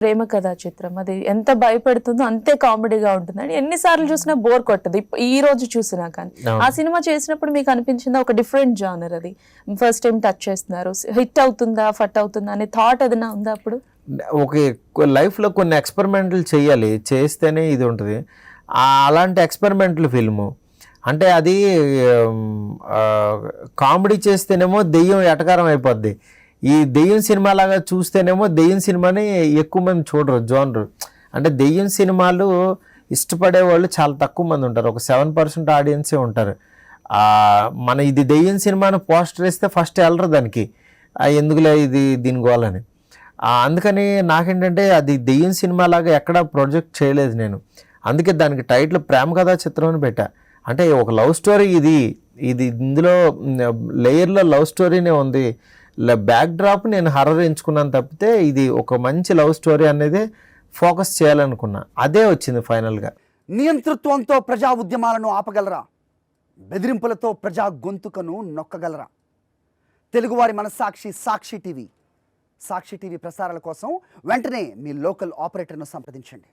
ప్రేమ కథా చిత్రం. అది ఎంత భయపెడుతుందో అంతే కామెడీగా ఉంటుందండి. ఎన్నిసార్లు చూసినా బోర్ కొట్టదు. ఈ రోజు చూసినా కానీ. ఆ సినిమా చేసినప్పుడు మీకు అనిపించిందా ఒక డిఫరెంట్ జానర్ అది? ఫస్ట్ టైం టచ్ చేస్తున్నారు. హిట్ అవుతుందా, ఫట్ అవుతుందా అనే థాట్ ఏదైనా ఉందా అప్పుడు? ఒక లైఫ్లో కొన్ని ఎక్స్పెరిమెంట్లు చేయాలి, చేస్తేనే ఇది ఉంటుంది. అలాంటి ఎక్స్పెరిమెంటల్ ఫిల్ము అంటే అది కామెడీ చేస్తేనేమో దెయ్యం ఎటకారం అయిపోద్ది. ఈ దెయ్యం సినిమా లాగా చూస్తేనేమో దెయ్యం సినిమాని ఎక్కువ మంది చూడరు జోనరు. అంటే దెయ్యం సినిమాలు ఇష్టపడే వాళ్ళు చాలా తక్కువ మంది ఉంటారు. ఒక 7% ఆడియన్సే ఉంటారు. మన ఇది దెయ్యం సినిమాను పోస్టర్ వేస్తే ఫస్ట్ వెళ్ళరు దానికి, ఎందుకులే ఇది దీని గోలని. అందుకని నాకేంటంటే అది దెయ్యం సినిమా లాగా ఎక్కడా ప్రొజెక్ట్ చేయలేదు నేను. అందుకే దానికి టైటిల్ ప్రేమ కథా చిత్రం అని పెట్టా. అంటే ఒక లవ్ స్టోరీ ఇది ఇందులో లేయర్లో లవ్ స్టోరీనే ఉంది. బ్యాక్ డ్రాప్ నేను హర్రర్ ఎంచుకున్నాను తప్పితే ఇది ఒక మంచి లవ్ స్టోరీ అనేది ఫోకస్ చేయాలనుకున్నా. అదే వచ్చింది ఫైనల్గా. నియంతృత్వంతో ప్రజా ఉద్యమాలను ఆపగలరా? బెదిరింపులతో ప్రజా గొంతుకను నొక్కగలరా? తెలుగువారి మనస్సాక్షి సాక్షి టీవీ ప్రసారాల కోసం వెంటనే మీ లోకల్ ఆపరేటర్ను సంప్రదించండి.